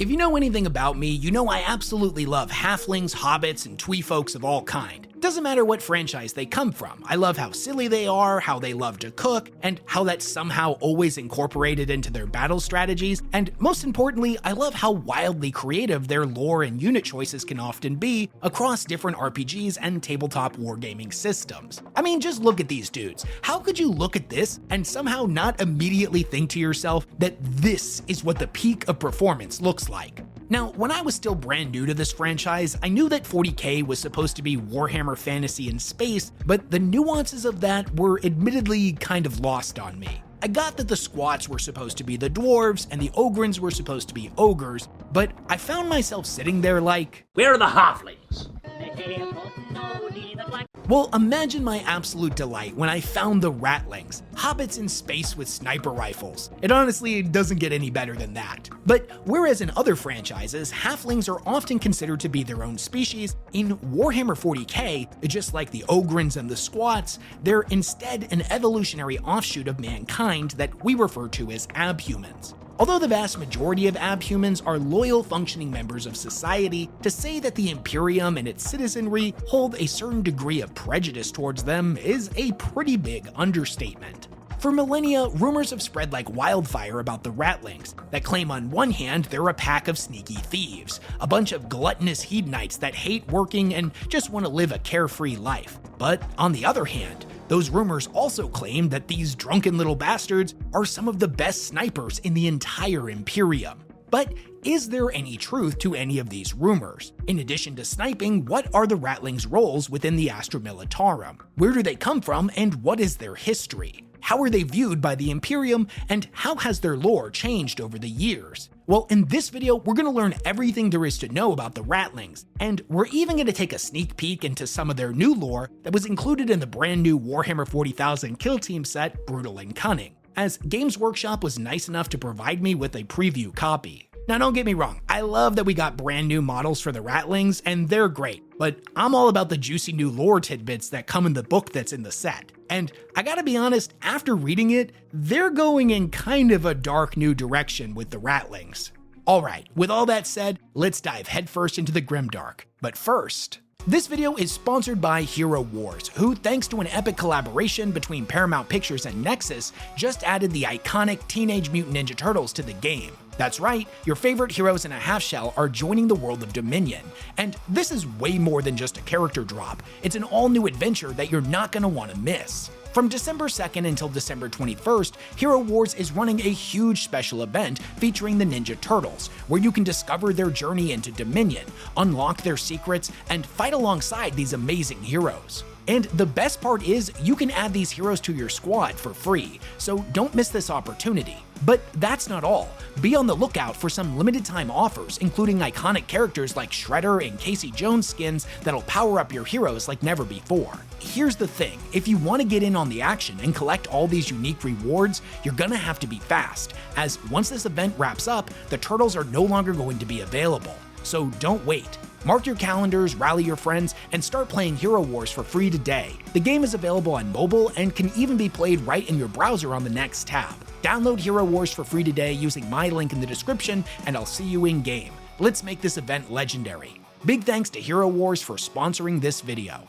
If you know anything about me, you know I absolutely love halflings, hobbits, and twee folks of all kind. Doesn't matter what franchise they come from. I love how silly they are, how they love to cook, and how that's somehow always incorporated into their battle strategies, and most importantly, I love how wildly creative their lore and unit choices can often be across different RPGs and tabletop wargaming systems. I mean, just look at these dudes. How could you look at this and somehow not immediately think to yourself that this is what the peak of performance looks like? Now, when I was still brand new to this franchise, I knew that 40K was supposed to be Warhammer Fantasy in space, but the nuances of that were admittedly kind of lost on me. I got that the squats were supposed to be the dwarves and the ogrins were supposed to be ogres, but I found myself sitting there like, where are the halflings? Well, imagine my absolute delight when I found the Ratlings, hobbits in space with sniper rifles. It honestly doesn't get any better than that. But whereas in other franchises, halflings are often considered to be their own species, in Warhammer 40K, just like the ogrins and the squats, they're instead an evolutionary offshoot of mankind that we refer to as abhumans. Although the vast majority of abhumans are loyal, functioning members of society, to say that the Imperium and its citizenry hold a certain degree of prejudice towards them is a pretty big understatement. For millennia, rumors have spread like wildfire about the Ratlings, that claim on one hand they're a pack of sneaky thieves, a bunch of gluttonous hedonites that hate working and just want to live a carefree life. But on the other hand, those rumors also claim that these drunken little bastards are some of the best snipers in the entire Imperium. But is there any truth to any of these rumors? In addition to sniping, what are the Ratlings' roles within the Astra Militarum? Where do they come from and what is their history? How are they viewed by the Imperium, and how has their lore changed over the years? Well, in this video, we're going to learn everything there is to know about the Ratlings, and we're even going to take a sneak peek into some of their new lore that was included in the brand new Warhammer 40,000 Kill Team set, Brutal and Cunning, as Games Workshop was nice enough to provide me with a preview copy. Now don't get me wrong, I love that we got brand new models for the Ratlings, and they're great, but I'm all about the juicy new lore tidbits that come in the book that's in the set. And I gotta be honest, after reading it, they're going in kind of a dark new direction with the Ratlings. Alright, with all that said, let's dive headfirst into the grimdark. But first, this video is sponsored by Hero Wars, who, thanks to an epic collaboration between Paramount Pictures and Nexus, just added the iconic Teenage Mutant Ninja Turtles to the game. That's right, your favorite heroes in a half-shell are joining the world of Dominion. And this is way more than just a character drop. It's an all-new adventure that you're not going to want to miss. From December 2nd until December 21st, Hero Wars is running a huge special event featuring the Ninja Turtles, where you can discover their journey into Dominion, unlock their secrets, and fight alongside these amazing heroes. And the best part is, you can add these heroes to your squad for free, so don't miss this opportunity. But that's not all. Be on the lookout for some limited time offers, including iconic characters like Shredder and Casey Jones skins that'll power up your heroes like never before. Here's the thing, if you want to get in on the action and collect all these unique rewards, you're gonna have to be fast, as once this event wraps up, the turtles are no longer going to be available. So don't wait. Mark your calendars, rally your friends, and start playing Hero Wars for free today. The game is available on mobile and can even be played right in your browser on the next tab. Download Hero Wars for free today using my link in the description, and I'll see you in game. Let's make this event legendary. Big thanks to Hero Wars for sponsoring this video.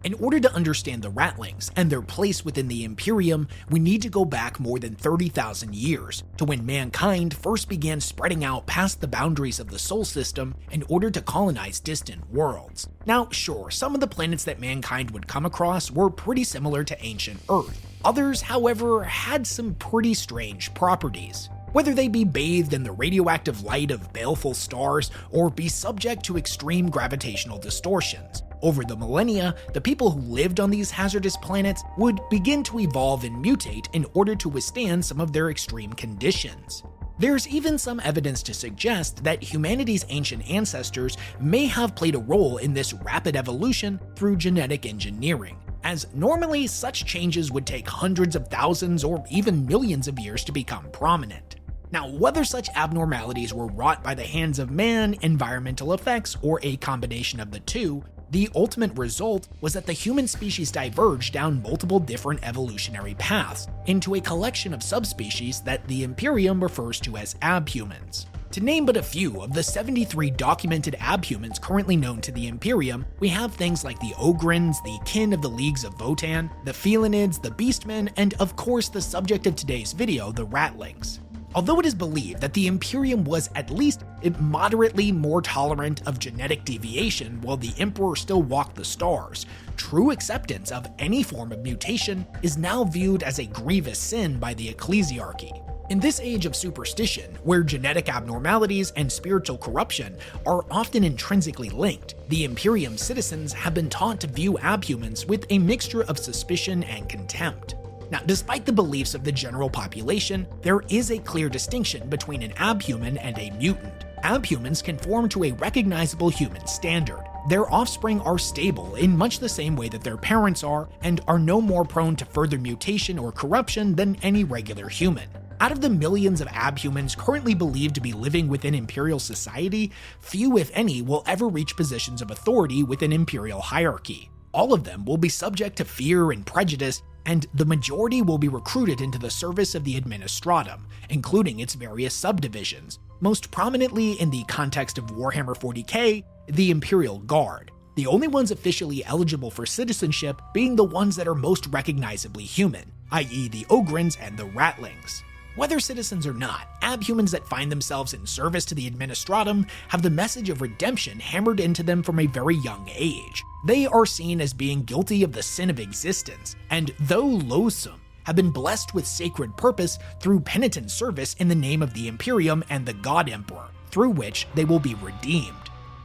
In order to understand the Ratlings and their place within the Imperium, we need to go back more than 30,000 years, to when mankind first began spreading out past the boundaries of the Sol system in order to colonize distant worlds. Now sure, some of the planets that mankind would come across were pretty similar to ancient Earth. Others, however, had some pretty strange properties. Whether they be bathed in the radioactive light of baleful stars or be subject to extreme gravitational distortions. Over the millennia, the people who lived on these hazardous planets would begin to evolve and mutate in order to withstand some of their extreme conditions. There's even some evidence to suggest that humanity's ancient ancestors may have played a role in this rapid evolution through genetic engineering, as normally such changes would take hundreds of thousands or even millions of years to become prominent. Now, whether such abnormalities were wrought by the hands of man, environmental effects, or a combination of the two, The ultimate result was that the human species diverged down multiple different evolutionary paths into a collection of subspecies that the Imperium refers to as abhumans. To name but a few of the 73 documented abhumans currently known to the Imperium, we have things like the Ogrins, the kin of the Leagues of Votan, the Felinids, the Beastmen, and of course the subject of today's video, the Ratlings. Although it is believed that the Imperium was at least moderately more tolerant of genetic deviation while the Emperor still walked the stars, true acceptance of any form of mutation is now viewed as a grievous sin by the ecclesiarchy. In this age of superstition, where genetic abnormalities and spiritual corruption are often intrinsically linked, the Imperium citizens have been taught to view abhumans with a mixture of suspicion and contempt. Now, despite the beliefs of the general population, there is a clear distinction between an abhuman and a mutant. Abhumans conform to a recognizable human standard. Their offspring are stable in much the same way that their parents are, and are no more prone to further mutation or corruption than any regular human. Out of the millions of abhumans currently believed to be living within Imperial society, few if any will ever reach positions of authority within Imperial hierarchy. All of them will be subject to fear and prejudice, and the majority will be recruited into the service of the Administratum, including its various subdivisions, most prominently in the context of Warhammer 40K, the Imperial Guard. The only ones officially eligible for citizenship being the ones that are most recognizably human, i.e. the Ogrins and the Ratlings. Whether citizens or not, abhumans that find themselves in service to the Administratum have the message of redemption hammered into them from a very young age. They are seen as being guilty of the sin of existence, and though loathsome, have been blessed with sacred purpose through penitent service in the name of the Imperium and the God Emperor, through which they will be redeemed.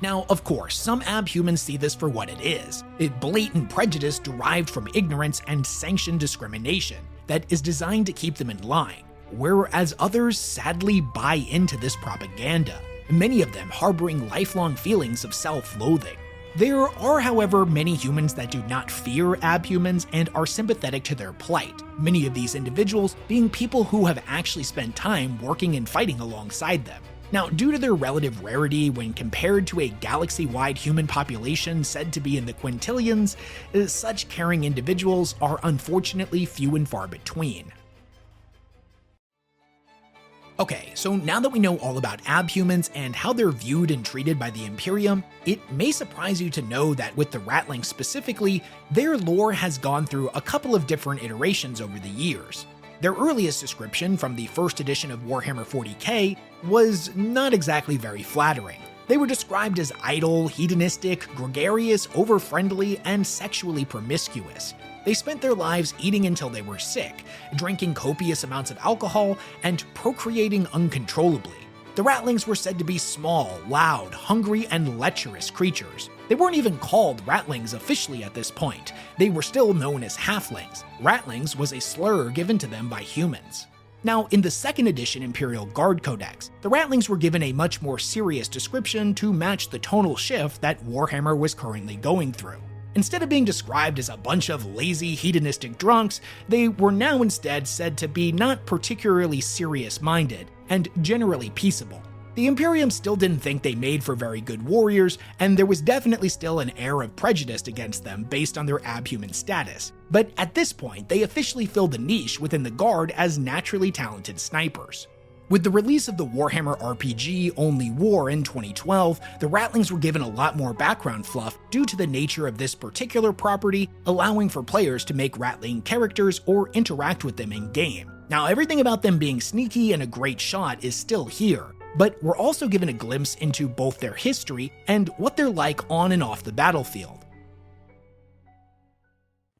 Now, of course, some abhumans see this for what it is, a blatant prejudice derived from ignorance and sanctioned discrimination that is designed to keep them in line, whereas others sadly buy into this propaganda, many of them harboring lifelong feelings of self-loathing. There are, however, many humans that do not fear abhumans and are sympathetic to their plight, many of these individuals being people who have actually spent time working and fighting alongside them. Now, due to their relative rarity when compared to a galaxy-wide human population said to be in the quintillions, such caring individuals are unfortunately few and far between. Okay, so now that we know all about abhumans and how they're viewed and treated by the Imperium, it may surprise you to know that with the Ratlings specifically, their lore has gone through a couple of different iterations over the years. Their earliest description from the first edition of Warhammer 40K was not exactly very flattering. They were described as idle, hedonistic, gregarious, over-friendly, and sexually promiscuous. They spent their lives eating until they were sick, drinking copious amounts of alcohol, and procreating uncontrollably. The Ratlings were said to be small, loud, hungry, and lecherous creatures. They weren't even called Ratlings officially at this point. They were still known as Halflings. Ratlings was a slur given to them by humans. Now, in the second edition Imperial Guard Codex, the Ratlings were given a much more serious description to match the tonal shift that Warhammer was currently going through. Instead of being described as a bunch of lazy, hedonistic drunks, they were now instead said to be not particularly serious-minded, and generally peaceable. The Imperium still didn't think they made for very good warriors, and there was definitely still an air of prejudice against them based on their abhuman status. But at this point, they officially filled a niche within the Guard as naturally talented snipers. With the release of the Warhammer RPG Only War in 2012, the Ratlings were given a lot more background fluff due to the nature of this particular property, allowing for players to make Ratling characters or interact with them in-game. Now, everything about them being sneaky and a great shot is still here, but we're also given a glimpse into both their history and what they're like on and off the battlefield.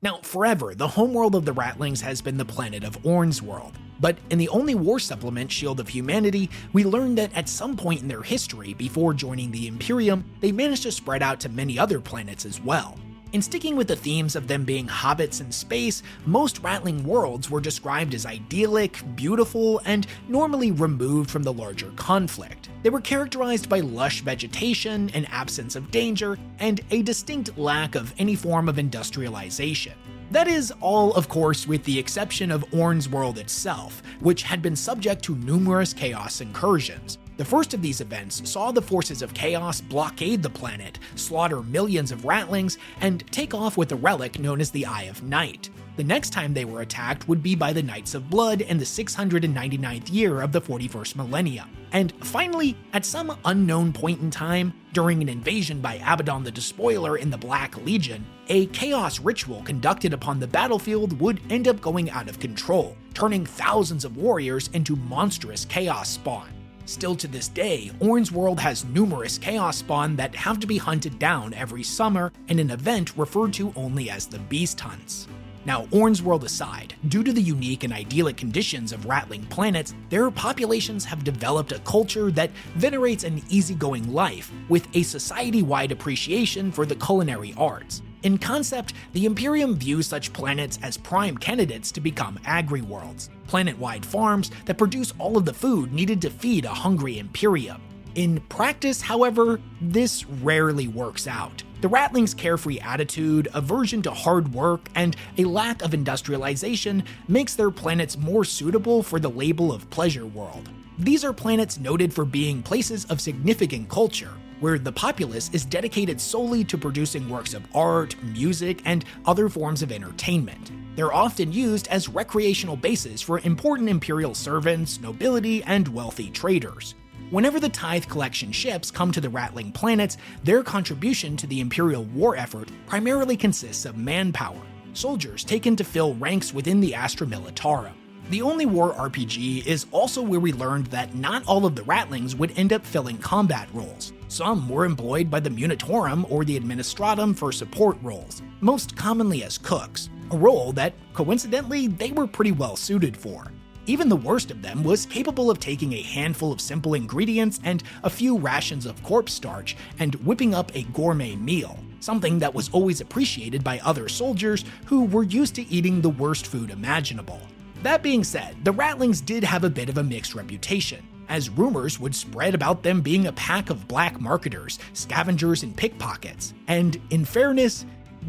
Now, forever, the homeworld of the Ratlings has been the planet of Orn's World, but in the Only War supplement Shield of Humanity, we learned that at some point in their history before joining the Imperium, they managed to spread out to many other planets as well. In sticking with the themes of them being hobbits in space, most Ratling worlds were described as idyllic, beautiful, and normally removed from the larger conflict. They were characterized by lush vegetation, an absence of danger, and a distinct lack of any form of industrialization. That is all, of course, with the exception of Ornn's world itself, which had been subject to numerous Chaos incursions. The first of these events saw the forces of Chaos blockade the planet, slaughter millions of Ratlings, and take off with a relic known as the Eye of Night. The next time they were attacked would be by the Knights of Blood in the 699th year of the 41st millennia. And finally, at some unknown point in time, during an invasion by Abaddon the Despoiler in the Black Legion, a Chaos ritual conducted upon the battlefield would end up going out of control, turning thousands of warriors into monstrous Chaos spawn. Still to this day, Ornn's world has numerous Chaos spawn that have to be hunted down every summer in an event referred to only as the Beast Hunts. Now, Ornn's world aside, due to the unique and idyllic conditions of Ratling planets, their populations have developed a culture that venerates an easygoing life, with a society-wide appreciation for the culinary arts. In concept, the Imperium views such planets as prime candidates to become agri-worlds, planet-wide farms that produce all of the food needed to feed a hungry Imperium. In practice, however, this rarely works out. The Ratlings' carefree attitude, aversion to hard work, and a lack of industrialization makes their planets more suitable for the label of pleasure world. These are planets noted for being places of significant culture, where the populace is dedicated solely to producing works of art, music, and other forms of entertainment. They're often used as recreational bases for important imperial servants, nobility, and wealthy traders. Whenever the tithe collection ships come to the Ratling planets, their contribution to the Imperial war effort primarily consists of manpower, soldiers taken to fill ranks within the Astra Militarum. The Only War RPG is also where we learned that not all of the Ratlings would end up filling combat roles. Some were employed by the Munitorum or the Administratum for support roles, most commonly as cooks, a role that, coincidentally, they were pretty well suited for. Even the worst of them was capable of taking a handful of simple ingredients and a few rations of corpse starch and whipping up a gourmet meal, something that was always appreciated by other soldiers who were used to eating the worst food imaginable. That being said, the Ratlings did have a bit of a mixed reputation, as rumors would spread about them being a pack of black marketers, scavengers, and pickpockets, and in fairness,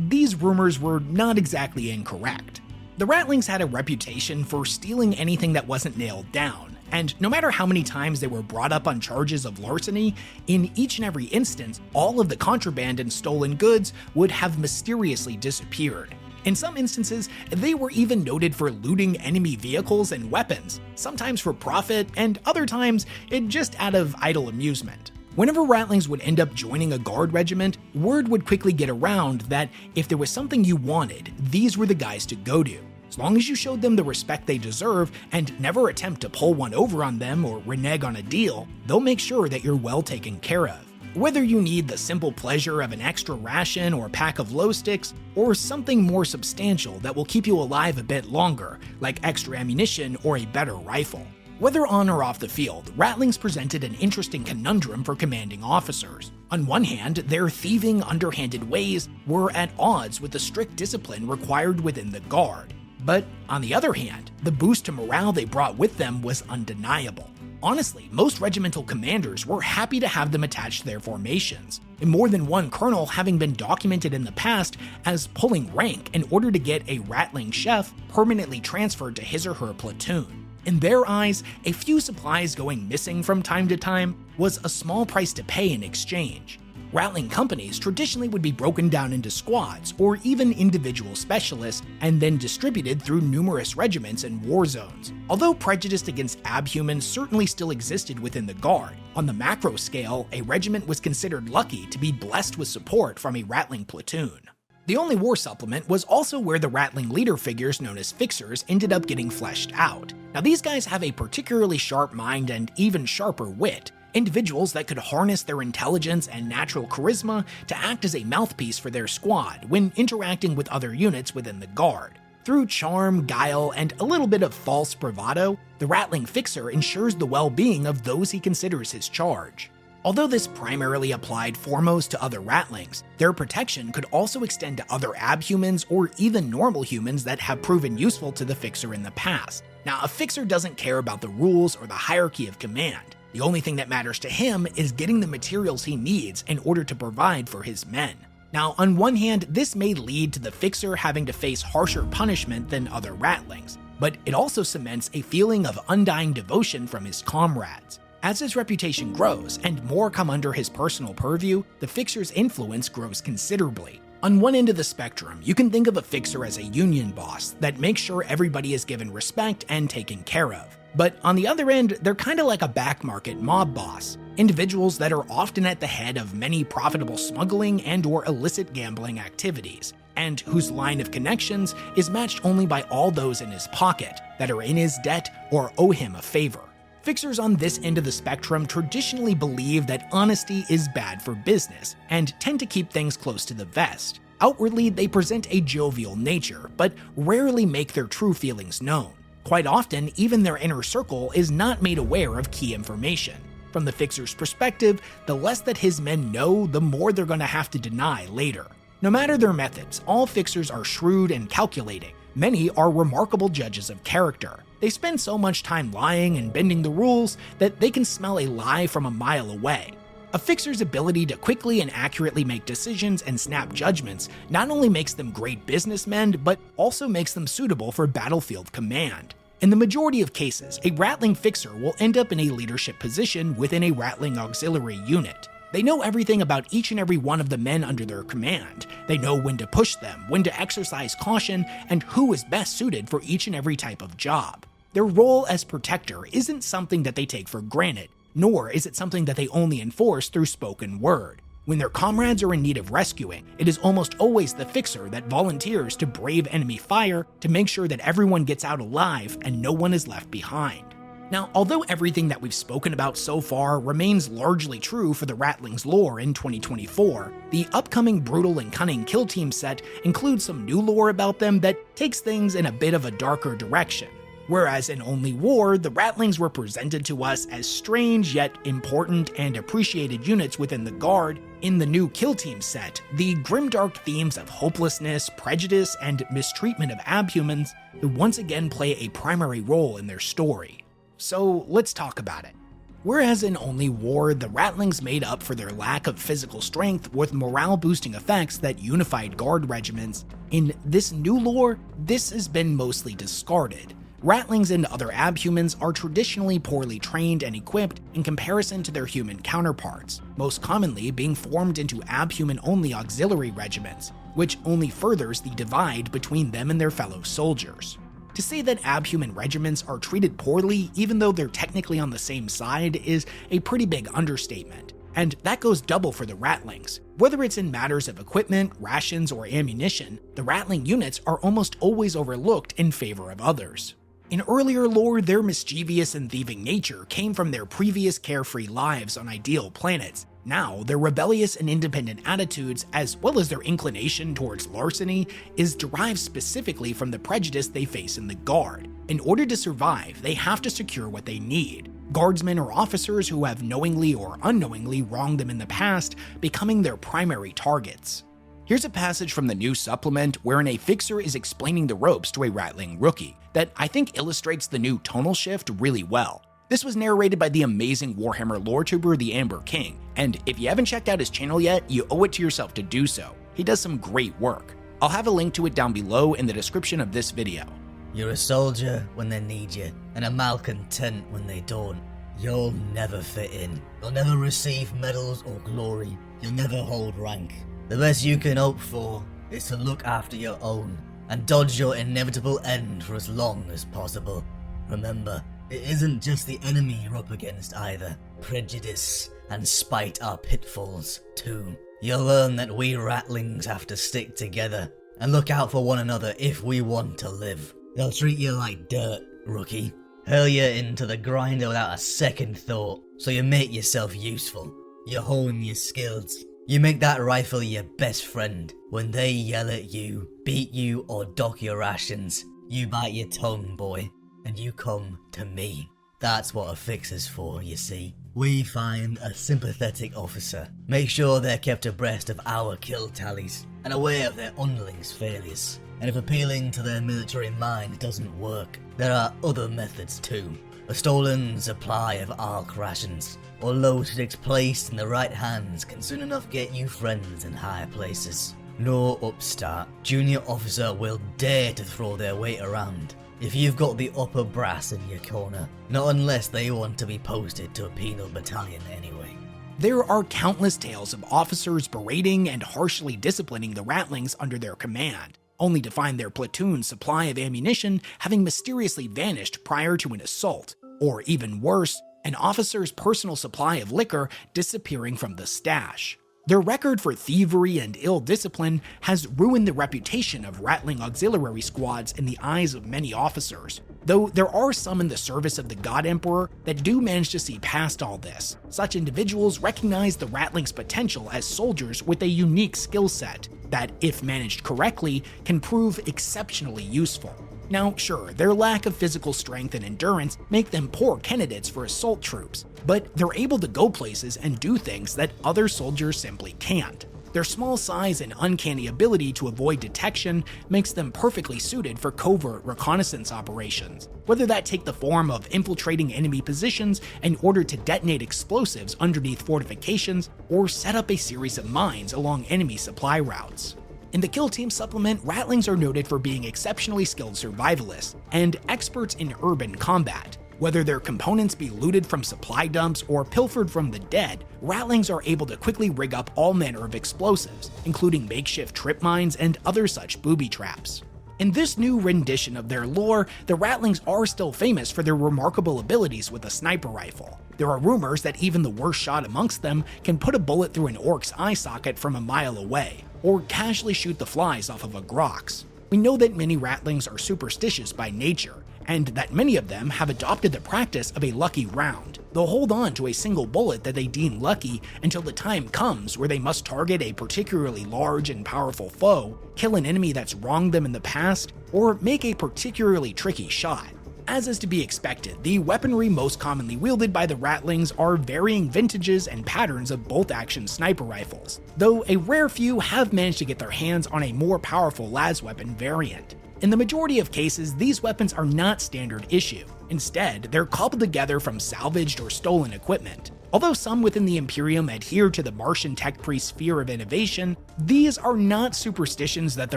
these rumors were not exactly incorrect. The Ratlings had a reputation for stealing anything that wasn't nailed down, and no matter how many times they were brought up on charges of larceny, in each and every instance, all of the contraband and stolen goods would have mysteriously disappeared. In some instances, they were even noted for looting enemy vehicles and weapons, sometimes for profit, and other times just out of idle amusement. Whenever Ratlings would end up joining a guard regiment, word would quickly get around that if there was something you wanted, these were the guys to go to. As long as you showed them the respect they deserve and never attempt to pull one over on them or renege on a deal, they'll make sure that you're well taken care of. Whether you need the simple pleasure of an extra ration or pack of glow sticks, or something more substantial that will keep you alive a bit longer, like extra ammunition or a better rifle. Whether on or off the field, Ratlings presented an interesting conundrum for commanding officers. On one hand, their thieving, underhanded ways were at odds with the strict discipline required within the Guard. But on the other hand, the boost to morale they brought with them was undeniable. Honestly, most regimental commanders were happy to have them attached to their formations, and more than one colonel having been documented in the past as pulling rank in order to get a Ratling chef permanently transferred to his or her platoon. In their eyes, a few supplies going missing from time to time was a small price to pay in exchange. Ratling companies traditionally would be broken down into squads or even individual specialists and then distributed through numerous regiments and war zones. Although prejudice against abhumans certainly still existed within the Guard, on the macro scale, a regiment was considered lucky to be blessed with support from a Ratling platoon. The Only War supplement was also where the Ratling leader figures known as Fixers ended up getting fleshed out. Now these guys have a particularly sharp mind and even sharper wit, individuals that could harness their intelligence and natural charisma to act as a mouthpiece for their squad when interacting with other units within the Guard. Through charm, guile, and a little bit of false bravado, the Ratling Fixer ensures the well-being of those he considers his charge. Although this primarily applied foremost to other Ratlings, their protection could also extend to other abhumans or even normal humans that have proven useful to the Fixer in the past. Now, a Fixer doesn't care about the rules or the hierarchy of command. The only thing that matters to him is getting the materials he needs in order to provide for his men. Now, on one hand, this may lead to the Fixer having to face harsher punishment than other Ratlings, but it also cements a feeling of undying devotion from his comrades. As his reputation grows and more come under his personal purview, the Fixer's influence grows considerably. On one end of the spectrum, you can think of a Fixer as a union boss that makes sure everybody is given respect and taken care of. But on the other end, they're kinda like a back market mob boss, individuals that are often at the head of many profitable smuggling and/or illicit gambling activities, and whose line of connections is matched only by all those in his pocket that are in his debt or owe him a favor. Fixers on this end of the spectrum traditionally believe that honesty is bad for business and tend to keep things close to the vest. Outwardly, they present a jovial nature, but rarely make their true feelings known. Quite often, even their inner circle is not made aware of key information. From the Fixer's perspective, the less that his men know, the more they're going to have to deny later. No matter their methods, all Fixers are shrewd and calculating. Many are remarkable judges of character. They spend so much time lying and bending the rules that they can smell a lie from a mile away. A Fixer's ability to quickly and accurately make decisions and snap judgments not only makes them great businessmen, but also makes them suitable for battlefield command. In the majority of cases, a Ratling Fixer will end up in a leadership position within a Ratling auxiliary unit. They know everything about each and every one of the men under their command. They know when to push them, when to exercise caution, and who is best suited for each and every type of job. Their role as protector isn't something that they take for granted, nor is it something that they only enforce through spoken word. When their comrades are in need of rescuing, it is almost always the Fixer that volunteers to brave enemy fire to make sure that everyone gets out alive and no one is left behind. Now, although everything that we've spoken about so far remains largely true for the Ratlings lore in 2024, the upcoming Brutal and Cunning Kill Team set includes some new lore about them that takes things in a bit of a darker direction. Whereas in Only War, the Ratlings were presented to us as strange yet important and appreciated units within the Guard, in the new Kill Team set, the grimdark themes of hopelessness, prejudice, and mistreatment of abhumans once again play a primary role in their story. So let's talk about it. Whereas in Only War, the Ratlings made up for their lack of physical strength with morale-boosting effects that unified Guard regiments, in this new lore, this has been mostly discarded. Ratlings and other abhumans are traditionally poorly trained and equipped in comparison to their human counterparts, most commonly being formed into abhuman-only auxiliary regiments, which only furthers the divide between them and their fellow soldiers. To say that abhuman regiments are treated poorly even though they're technically on the same side is a pretty big understatement, and that goes double for the Ratlings. Whether it's in matters of equipment, rations, or ammunition, the Ratling units are almost always overlooked in favor of others. In earlier lore, their mischievous and thieving nature came from their previous carefree lives on ideal planets. Now, their rebellious and independent attitudes, as well as their inclination towards larceny, is derived specifically from the prejudice they face in the Guard. In order to survive, they have to secure what they need. Guardsmen or officers who have knowingly or unknowingly wronged them in the past, becoming their primary targets. Here's a passage from the new supplement wherein a Fixer is explaining the ropes to a Ratling rookie that I think illustrates the new tonal shift really well. This was narrated by the amazing Warhammer lore tuber The Amber King, and if you haven't checked out his channel yet, you owe it to yourself to do so. He does some great work. I'll have a link to it down below in the description of this video. You're a soldier when they need you, and a malcontent when they don't. You'll never fit in. You'll never receive medals or glory. You'll never hold rank. The best you can hope for is to look after your own and dodge your inevitable end for as long as possible. Remember, it isn't just the enemy you're up against either. Prejudice and spite are pitfalls too. You'll learn that we Ratlings have to stick together and look out for one another if we want to live. They'll treat you like dirt, rookie. Hurl you into the grinder without a second thought, so you make yourself useful. You hone your skills. You make that rifle your best friend. When they yell at you, beat you, or dock your rations, you bite your tongue, boy, and you come to me. That's what a Fixer's for, you see. We find a sympathetic officer, make sure they're kept abreast of our kill tallies, and aware of their underlings' failures. And if appealing to their military mind doesn't work, there are other methods too. a stolen supply of arc rations, or logistics placed in the right hands can soon enough get you friends in higher places. No upstart junior officer will dare to throw their weight around if you've got the upper brass in your corner, not unless they want to be posted to a penal battalion anyway. There are countless tales of officers berating and harshly disciplining the Ratlings under their command, only to find their platoon's supply of ammunition having mysteriously vanished prior to an assault, or even worse, an officer's personal supply of liquor disappearing from the stash. Their record for thievery and ill discipline has ruined the reputation of Ratling auxiliary squads in the eyes of many officers, though there are some in the service of the God Emperor that do manage to see past all this. Such individuals recognize the Ratling's potential as soldiers with a unique skill set that, if managed correctly, can prove exceptionally useful. Now, sure, their lack of physical strength and endurance make them poor candidates for assault troops, but they're able to go places and do things that other soldiers simply can't. Their small size and uncanny ability to avoid detection makes them perfectly suited for covert reconnaissance operations, whether that take the form of infiltrating enemy positions in order to detonate explosives underneath fortifications or set up a series of mines along enemy supply routes. In the Kill Team supplement, Ratlings are noted for being exceptionally skilled survivalists and experts in urban combat. Whether their components be looted from supply dumps or pilfered from the dead, Ratlings are able to quickly rig up all manner of explosives, including makeshift trip mines and other such booby traps. In this new rendition of their lore, the Ratlings are still famous for their remarkable abilities with a sniper rifle. There are rumors that even the worst shot amongst them can put a bullet through an orc's eye socket from a mile away, or casually shoot the flies off of a grox. We know that many Ratlings are superstitious by nature, and that many of them have adopted the practice of a lucky round. They'll hold on to a single bullet that they deem lucky until the time comes where they must target a particularly large and powerful foe, kill an enemy that's wronged them in the past, or make a particularly tricky shot. As is to be expected, the weaponry most commonly wielded by the Ratlings are varying vintages and patterns of bolt-action sniper rifles, though a rare few have managed to get their hands on a more powerful las weapon variant. In the majority of cases, these weapons are not standard issue. Instead, they're cobbled together from salvaged or stolen equipment. Although some within the Imperium adhere to the Martian tech priest's fear of innovation, these are not superstitions that the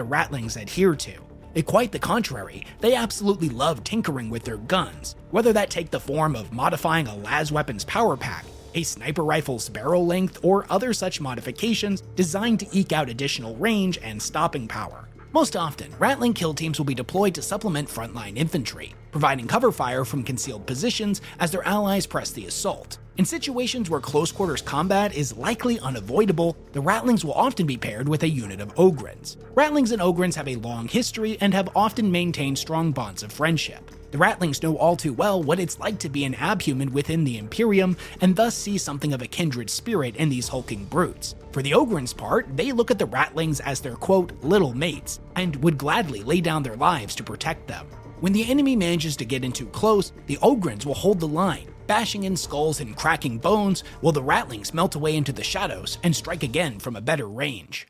Ratlings adhere to. Quite the contrary, they absolutely love tinkering with their guns, whether that take the form of modifying a las weapon's power pack, a sniper rifle's barrel length, or other such modifications designed to eke out additional range and stopping power. Most often, Ratling kill teams will be deployed to supplement frontline infantry, providing cover fire from concealed positions as their allies press the assault. In situations where close quarters combat is likely unavoidable, the Ratlings will often be paired with a unit of Ogrins. Ratlings and Ogrins have a long history and have often maintained strong bonds of friendship. The Ratlings know all too well what it's like to be an abhuman within the Imperium, and thus see something of a kindred spirit in these hulking brutes. For the Ogrins' part, they look at the Ratlings as their quote, little mates, and would gladly lay down their lives to protect them. When the enemy manages to get in too close, the Ogrins will hold the line, bashing in skulls and cracking bones, while the Ratlings melt away into the shadows and strike again from a better range.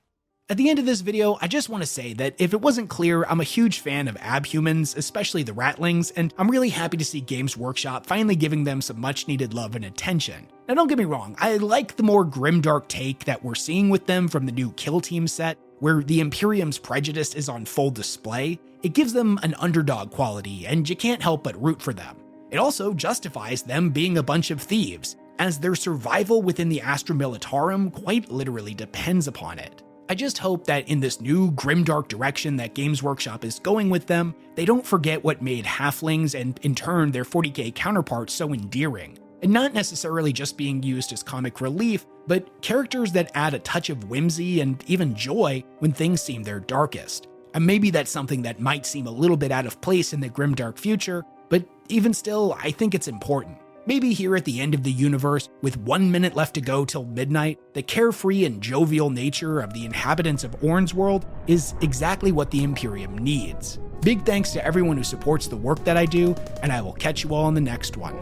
At the end of this video, I just want to say that if it wasn't clear, I'm a huge fan of abhumans, especially the Ratlings, and I'm really happy to see Games Workshop finally giving them some much needed love and attention. Now don't get me wrong, I like the more grimdark take that we're seeing with them from the new Kill Team set, where the Imperium's prejudice is on full display. It gives them an underdog quality, and you can't help but root for them. It also justifies them being a bunch of thieves, as their survival within the Astra Militarum quite literally depends upon it. I just hope that in this new grimdark direction that Games Workshop is going with them, they don't forget what made Halflings and in turn their 40K counterparts so endearing, and not necessarily just being used as comic relief, but characters that add a touch of whimsy and even joy when things seem their darkest. And maybe that's something that might seem a little bit out of place in the grimdark future, but even still, I think it's important. Maybe here at the end of the universe, with 1 minute left to go till midnight, the carefree and jovial nature of the inhabitants of Oran's World is exactly what the Imperium needs. Big thanks to everyone who supports the work that I do, and I will catch you all in the next one.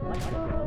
What